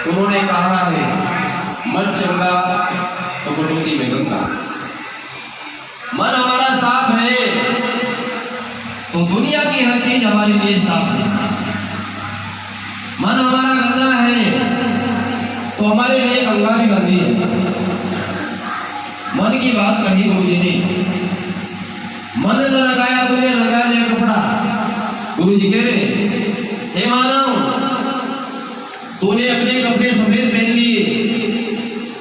उन्होंने कहा है मन चंगा तो कटौती में गंगा। मन हमारा साफ है तो दुनिया की हर चीज हमारे लिए साफ है। मन हमारा गंदा है तो हमारे लिए गंगा भी गंदी है। मन की बात कही गुरु जी ने, मन न लगाया तुझे लगा लिया कपड़ा। गुरु जी कह रहे हे मानव, तूने अपने कपड़े सफेद पहन लिए,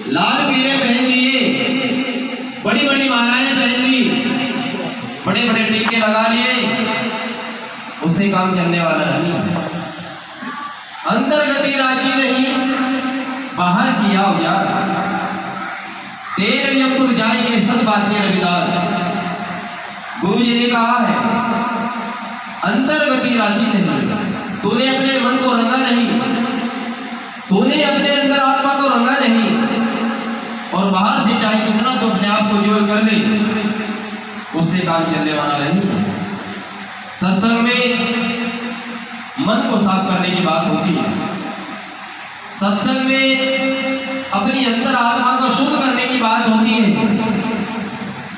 लाल पीले पहन लिए, बड़ी बड़ी मालाएं पहन ली, बड़े बड़े टीके लगा लिए, उससे काम चलने वाला नहीं। अंतर्गति राजी नहीं, बाहर किया उजागर, तेरे यम जाएंगे सदबासी रविदास। गुरु जी ने कहा है अंतर्गति राजी नहीं, तूने अपने मन को रंगा नहीं, तूने अपने अंदर आत्मा को रंगा नहीं, और बाहर से चाहे कितना तो अपने आप को जोर कर ले, उससे काम चलने वाला नहीं। सत्संग में मन को साफ करने की बात होती है। सत्संग में अपनी अंदर आत्मा को शुद्ध करने की बात होती है।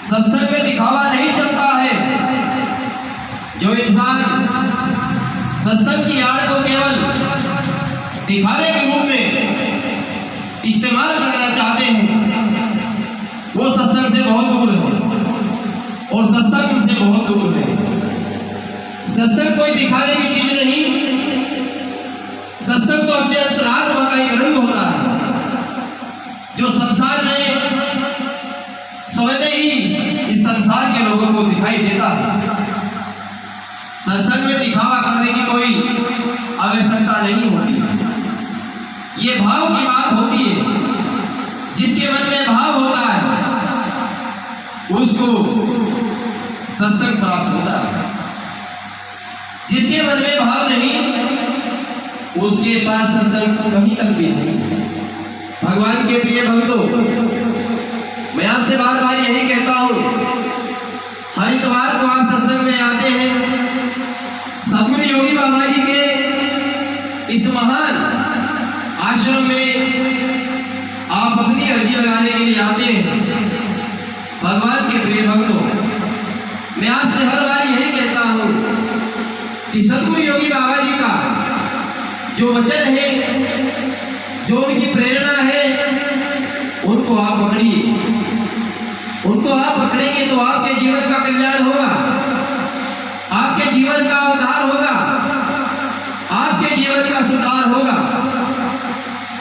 सत्संग में दिखावा नहीं चलता है। जो इंसान सत्संग की आड़ को केवल दिखावे के रूप में इस्तेमाल करना चाहते हैं, वो सत्संग से बहुत दूर है और सत्संग उनसे बहुत दूर है। सत्संग कोई दिखाने की चीज नहीं, सत्संग तो अपने अंतरात्मा का एक रंग होता है जो संसार में स्वतः ही इस संसार के लोगों को दिखाई देता है। सत्संग में दिखावा करने की कोई आवश्यकता नहीं होती। ये भाव की बात होती है। जिसके मन में भाव होता है उसको सत्संग प्राप्त होता है। जिसके मन में भाव नहीं उसके पास सत्संग कहीं तक भी नहीं। भगवान के प्रिय भक्तों, मैं आपसे बार बार यही कहता हूं, हर इतवार को आप सत्संग में आते हैं। सतगुरु योगी बाबा जी के इस महान आश्रम में आप अपनी अर्जी लगाने के लिए आते हैं। भगवान के प्रिय भक्तों, मैं आपसे हर बार यही कहता हूं कि सतगुरु योगी बाबा जी का जो वचन है, जो उनकी प्रेरणा है, उनको आप पकड़िए। उनको आप पकड़ेंगे तो आपके जीवन का कल्याण होगा, आपके जीवन का उद्धार होगा, आपके जीवन का सुधार होगा।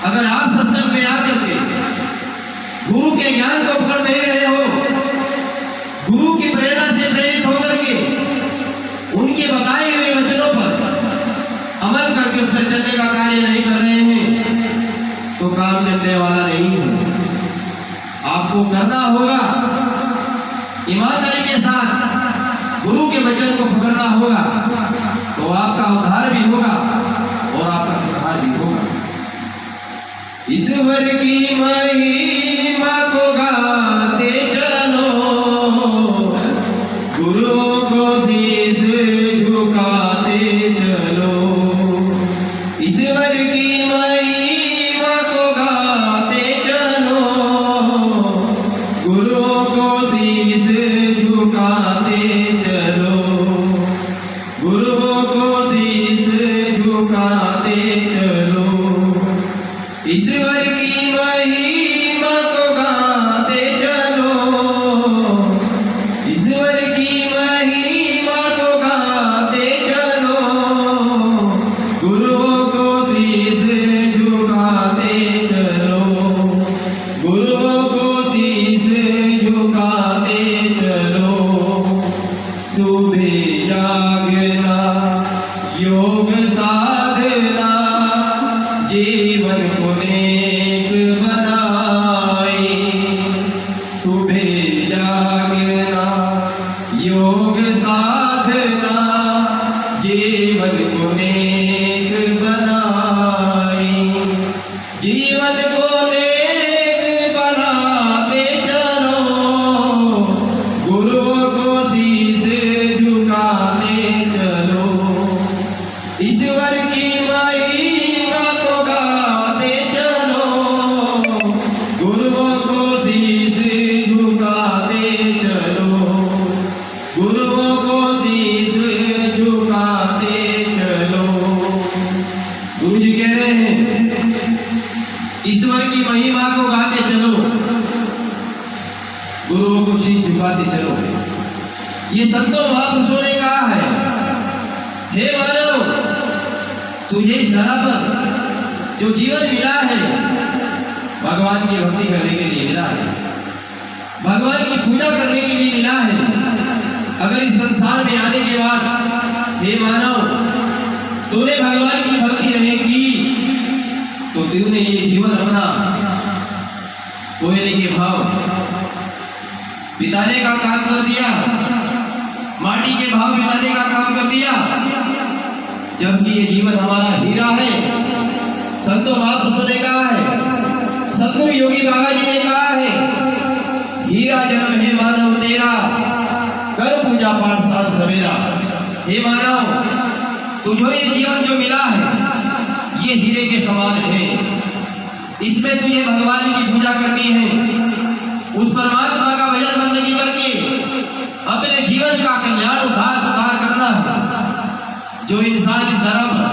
अगर आप सत्संग में आकर के गुरु के ज्ञान को पकड़ नहीं रहे हो, गुरु की प्रेरणा से प्रेरित होकर के उनके बताए हुए वचनों पर अमल करके उस पर चलने का कार्य नहीं कर रहे हैं तो काम चलने वाला नहीं है। आपको करना होगा ईमानदारी के साथ, गुरु के वचन को पकड़ना होगा, तो आपका उद्धार भी होगा और आपका सुधार भी होगा। ईश्वर की महिमा को गाते चलो, गुरु को शीश झुकाते चलो। ईश्वर की महिमा को गाते चलो, गुरु को शीश झुकाते चलो, गुरु को शीश झुकाते चलो। ईश्वर की महिमा को गाते चलो, ईश्वर की महिमा को गाते चलो, गुरु को शीश झुकाते चलो, गुरु को शीश झुकाते चलो। सुबह जागना योग साधना जीवन को नेक बनाए। सुबह जागना योग साधना जीवन को नेक बनाए। जीवन को नेक बनाते चलो, गुरु को शीश झुकाते चलो। ईश्वर की महिमा को गाते चलो, गुरु जी कह रहे हैं ईश्वर की महिमा को गाते चलो, गुरुओं को शीश झुकाते चलो। ये संतों महापुरुषों ने कहा है, हे मानव, तुझे इस धरा पर जो जीवन मिला है भगवान की भक्ति करने के लिए मिला है, भगवान की पूजा करने के लिए मिला है। अगर इस संसार में आने के बाद हे मानव तूने भगवान की भक्ति नहीं की तो तूने ये जीवन अपना कोयले के भाव बिताने का काम कर दिया, माटी के भाव बिताने का काम कर दिया, जबकि ये जीवन हमारा हीरा है। संतों महापुरुषों ने कहा है, सतगुरु योगी बाबा जी ने कहा है, हीरा जन्म है मानव तेरा, कर पूजा पाठ साथ सवेरा। हे मानव, तुझे ये जीवन जो मिला है ये हीरे के समान है, इसमें तुझे भगवान की पूजा करनी है, उस परमात्मा का भजन बंदगी करके अपने जीवन का कल्याण उद्धार सुधार करना है। जो इंसान इस धर्म पर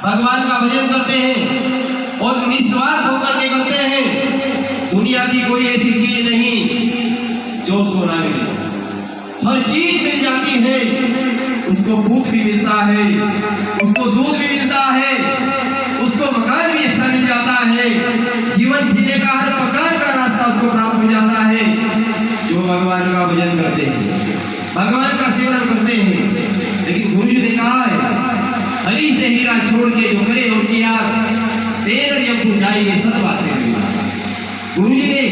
भगवान का भजन करते हैं और निस्वार्थ होकर के करते हैं, दुनिया की कोई ऐसी चीज नहीं जो उसको ना मिले। हर चीज मिल जाती है, उसको दूध भी मिलता है, उसको दूध भी मिलता है, उसको मकान भी अच्छा मिल जाता है, जीवन जीने का हर प्रकार का रास्ता उसको प्राप्त हो जाता है। जो भगवान का भजन करते हैं, भगवान का सेवन करते हैं। लेकिन गुरु जी ने कहा है, हरि से हीरा छोड़ के जो करे और किया तेर यम जाएंगे सतवा से। गुरु जी ने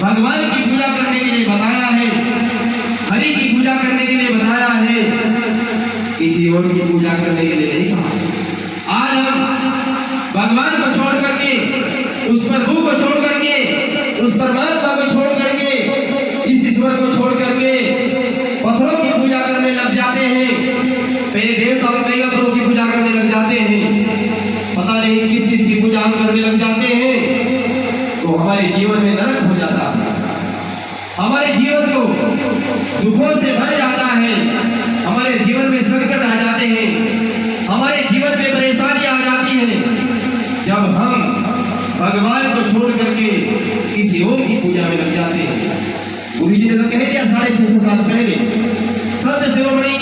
भगवान की पूजा करने के लिए बताया है, हरि की पूजा करने के लिए बताया है, किसी और की पूजा करने के लिए नहीं कहा। आज हम भगवान को छोड़ करके, उस प्रभु को छोड़ करके, उस परमात्मा को छोड़ करके, इस ईश्वर को छोड़ करके पत्थरों की पूजा करने लग जाते हैं, पहले देवताओं पैगंबरों की पूजा करने लग जाते हैं, पता नहीं किस किस की पूजा हम करने लग जाते हैं, तो हमारे जीवन में नरक हो जाता है, हमारे जीवन को दुखों से भर जाता है, हमारे जीवन में संकट आ जाते हैं, हमारे जीवन में परेशानियां आ जाती हैं, जब हम भगवान को छोड़ करके किसी और की पूजा में लग जाते हैं। गुरु जी ने तो कह दिया 650 साल पहले, संत शिरोमणि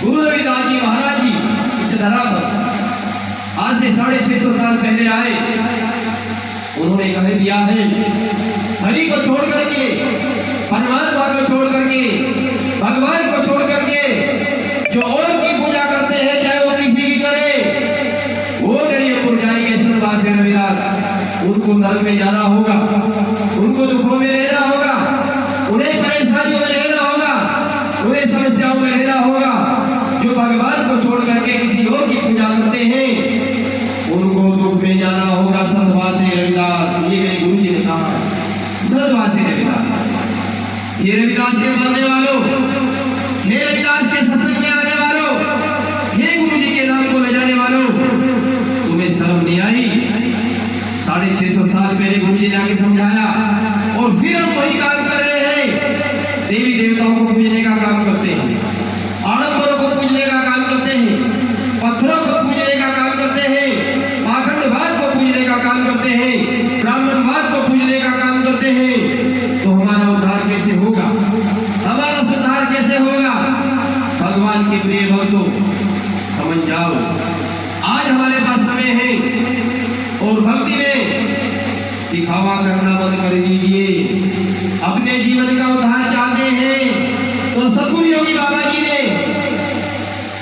गुरु रविदास जी महाराज जी इस धरा पर आज से 650 साल पहले आए, उन्होंने कह दिया है, हरि को छोड़ करके, परमात्मा को छोड़ करके, भगवान को छोड़ करके जो और की पूजा करते हैं, चाहे वो किसी की करे, वो नरकपुर जाएंगे सतवा से रविदास। उनको नरक में जाना होगा, उनको दुखों में रहना होगा, उन्हें परेशानियों में रहना होगा, उन्हें समस्याओं में रहना होगा। जो भगवान को छोड़ करके किसी और की पूजा करते हैं, उनको दुख में जाना होगा सतवा से रविदास। ये मेरे गुरु जी ने कहा, सतवा से रविदास। ये रविदास के मानने वालों, हे रविदास के सत्संग में आने वालों, हे गुरु जी के नाम को ले जाने वालों, तुम्हें शर्म नहीं आई? 650 साल पहले गुरु जी ने आके समझाया और फिर हम वही काम कर रहे हैं। देवी देवताओं को पूजने का काम करते हैं, आडंबरों को पूजने का काम करते हैं, पत्थरों को पूजने का काम करते हैं, पाखंडवाद को पूजने का काम करते हैं, ब्राह्मणवाद को पूजने का काम करते हैं। तो हमारा उद्धार कैसे होगा? हमारा सुधार कैसे होगा? भगवान के प्रिय भक्तों, समझ जाओ, आज हमारे पास समय है और भक्ति में दिखावा करना बंद कर दीजिए। अपने जीवन का उद्धार चाहते हैं तो सतगुरु योगी बाबा जी ने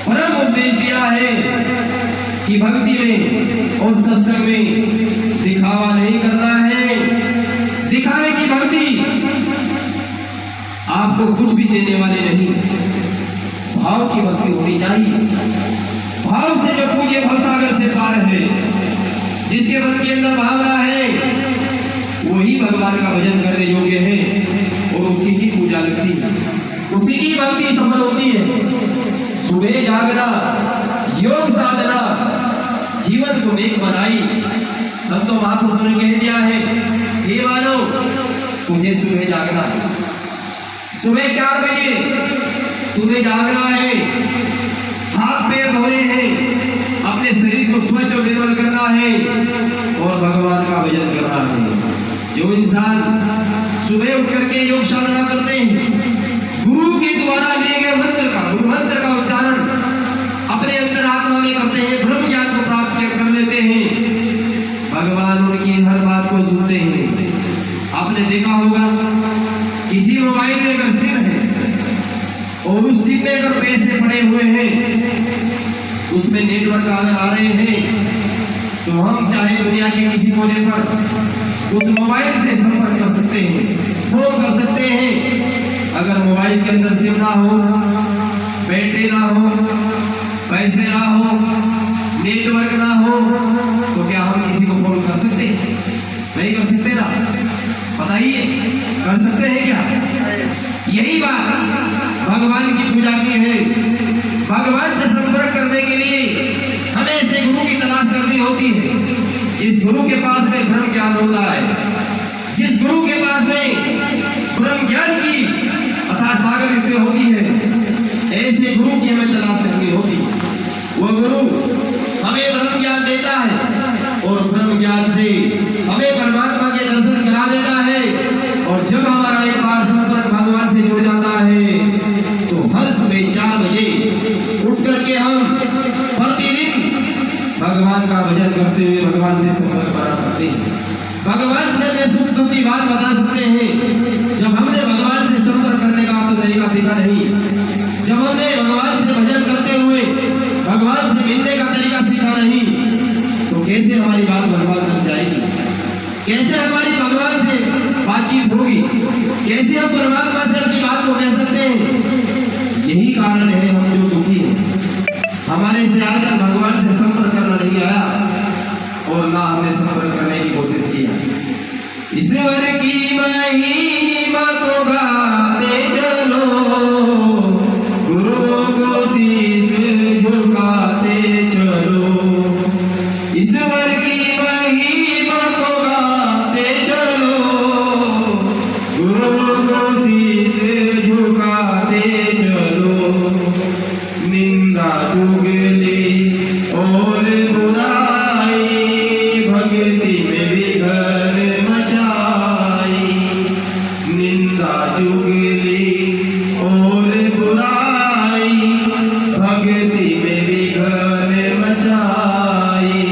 परम उपदेश दिया है कि भक्ति में और सत्संग में दिखावा नहीं करना है। दिखावे की भक्ति आपको कुछ भी देने वाले नहीं, भाव की भक्ति होनी चाहिए। भाव से जो पूजे भवसागर से पार है, जिसके मन के अंदर भावना है, वही भगवान का भजन करने योग्य है और उसी की पूजा लगती है, उसी की भक्ति सफल होती है। सुबह जागना, योग साधना जीवन को नेक बनाई। संतों महापुरुषों ने कह दिया है, हे मानव, तुझे सुबह जागना है, सुबह 4 बजे तुम्हें जागना है, हाथ पैर धोने हैं, अपने शरीर को स्वच्छ और निर्मल करना है और भगवान का भजन करना है। जो इंसान सुबह उठ करके योग साधना करते हैं, गुरु के द्वारा दिए गए मंत्र का, गुरु मंत्र का उच्चारण अपने अंतरात्मा में करते हैं, ब्रह्म ज्ञान को प्राप्त कर लेते हैं, भगवान उनकी हर बात को सुनते हैं। आपने देखा होगा किसी मोबाइल में अगर सिम है और उस सिम में अगर पैसे पड़े हुए हैं, उसमें नेटवर्क अगर आ रहे हैं, तो हम चाहे दुनिया के किसी कोने पर उस मोबाइल से संपर्क कर सकते हैं, फोन कर सकते हैं। अगर मोबाइल के अंदर सिम ना हो, बैटरी ना हो, पैसे ना हो, नेटवर्क ना हो, तो क्या हम किसी को फोन कर सकते हैं? नहीं कर सकते ना? बताइए, कर सकते हैं क्या? यही बात भगवान की पूजा की है। भगवान से संपर्क करने के लिए हमें ऐसे गुरु की तलाश करनी होती है। जिस गुरु के पास में ब्रह्म ज्ञान होता है, जिस गुरु के पास में ब्रह्म ज्ञान की अथाह सागर इसमें होती है, ऐसे गुरु की हमें तलाश करनी होती है। वो गुरु हमें ब्रह्म ज्ञान देता है और ब्रह्म ज्ञान से हमें परमात्मा के दर्शन करा देता है। और जब हमारा एक बार संपर्क भगवान से जुड़ जाता है, तो हर सुबह 4 बजे उठ करके हम प्रतिदिन भगवान का भजन करते हुए भगवान से संपर्क बना सकते हैं। भगवान से अपने सुख दुख की बात बता सकते हैं। जब हमने भगवान से संपर्क करने का तो तरीका देखा नहीं, जब हमने भगवान से भजन करते हुए भगवान से मिलने का तरीका सीखा नहीं, तो कैसे हमारी बात भगवान तक जाएगी? कैसे हमारी भगवान से बातचीत होगी? कैसे हम परमात्मा से अपनी बात को कह सकते हैं? यही कारण है हम जो दुखी हैं। हमारे से आज तक भगवान से संपर्क करना नहीं आया और ना हमने संपर्क करने की कोशिश की। ईश्वर की महिमा को गाते चलो, गुरु को शीश झुकाते चलो। ईश्वर की महिमा को गाते चलो, गुरु को शीश झुकाते चलो। निंदा चुगली और बुराई भक्ति में विघ्न मचाई। निंदा चुगली और बुराई भक्ति में विघ्न मचाई।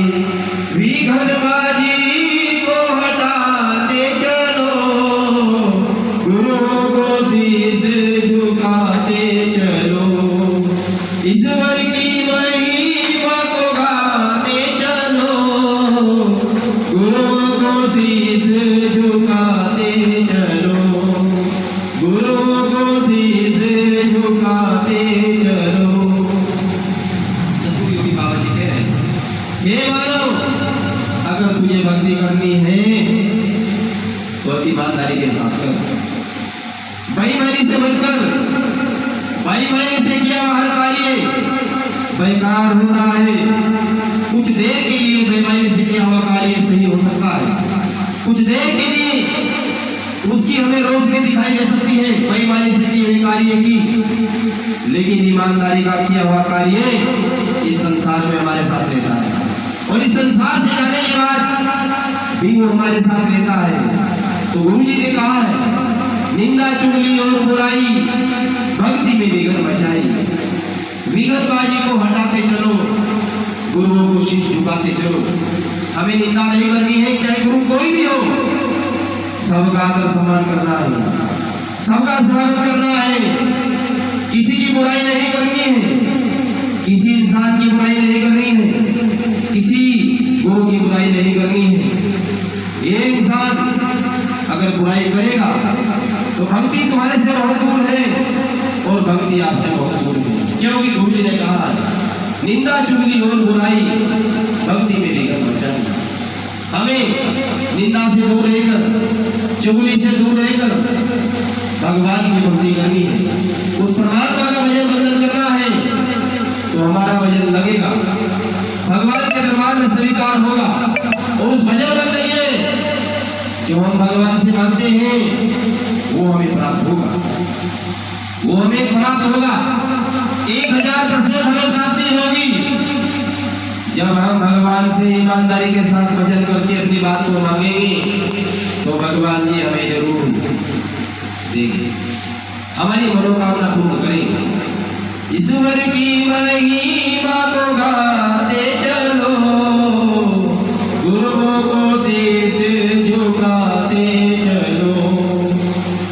विघ्नबाजी को हटाते चलो, गुरु को शीश झुकाते चलो। ईश्वर की महिमा को गाते चलो, गुरु को शीश झुकाते चलो। गुरु को शीश झुकाते चलो। सतगुरु योगी बाबा जी कह रहे हैं, हे मानव, अगर तुझे भक्ति करनी है तो ईमानदारी के साथ कर, बेईमानी से मत कर। बेईमानी से किया हुआ हर कार्य बेकार होता है। कुछ देर के लिए बेईमानी से किया हुआ कार्य सही हो सकता है, कुछ देर के लिए उसकी हमें रोशनी दिखाई दे सकती है बेईमानी से किए हुए कार्य की, लेकिन ईमानदारी का किया हुआ कार्य इस संसार में हमारे साथ रहता है और इस संसार से जाने के बाद भी वो हमारे साथ रहता है। तो गुरु जी ने कहा है, निंदा चुगली और बुराई भक्ति में विघ्न मचाई। विघ्नबाजी को हटाते चलो, गुरुओं को शीश झुकाते चलो। हमें निंदा नहीं करनी है, चाहे गुरु कोई भी हो, सबका आदर सम्मान करना है, सबका स्वागत करना है। किसी की बुराई नहीं करनी है, किसी इंसान की बुराई नहीं करनी है, किसी गुरु की बुराई नहीं करनी है। ये इंसान अगर बुराई करेगा तो भक्ति तुम्हारे से बहुत दूर है और भक्ति आपसे बहुत दूर है, क्योंकि गुरु जी ने कहा निंदा चुगली और बुराई भक्ति में विघ्न मचाई। हमें निंदा से दूर रहकर, चुगली से दूर रहकर भगवान की भक्ति करनी है, उस परमात्मा का भजन बंधन करना है, तो हमारा भजन लगेगा, भगवान के दरबार में स्वीकार होगा। और उस भजन बंधन में जो हम भगवान से मांगते हैं वो हमें प्राप्त होगा, वो हमें प्राप्त होगा। 1000% हमें प्राप्ति होगी। जब हम भगवान से ईमानदारी के साथ भजन करके अपनी बात को मांगेंगे तो भगवान जी हमें जरूर देंगे, हमारी मनोकामना पूर्ण करेंगे। ईश्वर की महिमा को गाते चलो, गुरुओं को शीश झुकाते चलो।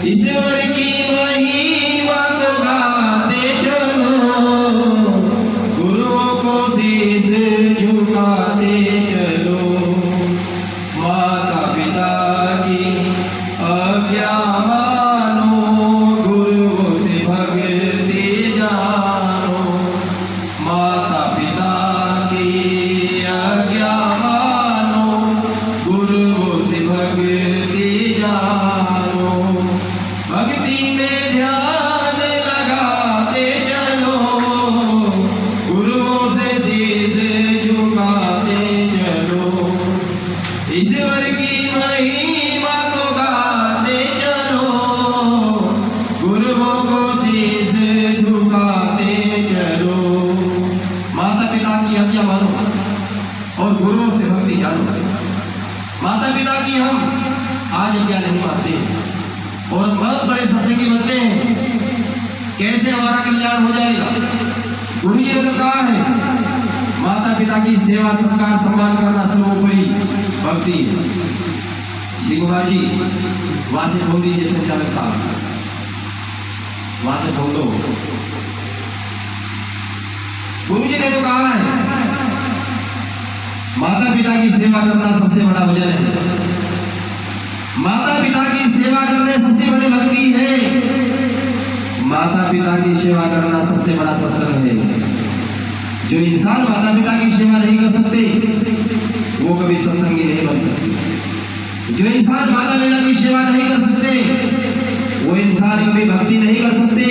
ईश्वर की महिमा को गाते चलो, गुरुओं को शीश झुकाते चलो। माता पिता की आज्ञा मानो, गुरुओं से भक्ति जानो। माता पिता की आज्ञा मानो, गुरुओं से भक्ति जानो। भक्ति में ध्यान लगाते चलो, गुरुओं से शीश झुकाते चलो। ईश्वर की महिमा को गाते चलो, गुरुओं को शीश झुकाते चलो। माता पिता की आज्ञा मानो और गुरुओं से भक्ति जानो। माता पिता की हम आज आज्ञा नहीं मानते और बहुत बड़े सत्संगी बनते हैं, कैसे हमारा कल्याण हो जाएगा। गुरु जी ने तो कहा है माता पिता की सेवा सत्कार सम्मान करना सर्वोपरि भक्ति है। श्री कुमार जी वहां से बोल दीजिए, संचालक साहब वहां से बोल दो। गुरु जी ने तो कहा है माता पिता की सेवा करना सबसे बड़ा भजन है, माता पिता की सेवा करने सबसे बड़ी भक्ति है, माता पिता की सेवा करना सबसे बड़ा सत्संग है। जो इंसान माता पिता की सेवा नहीं कर सकते वो कभी सत्संगी नहीं बन सकते। जो इंसान माता पिता की सेवा नहीं कर सकते वो इंसान कभी भक्ति नहीं कर सकते।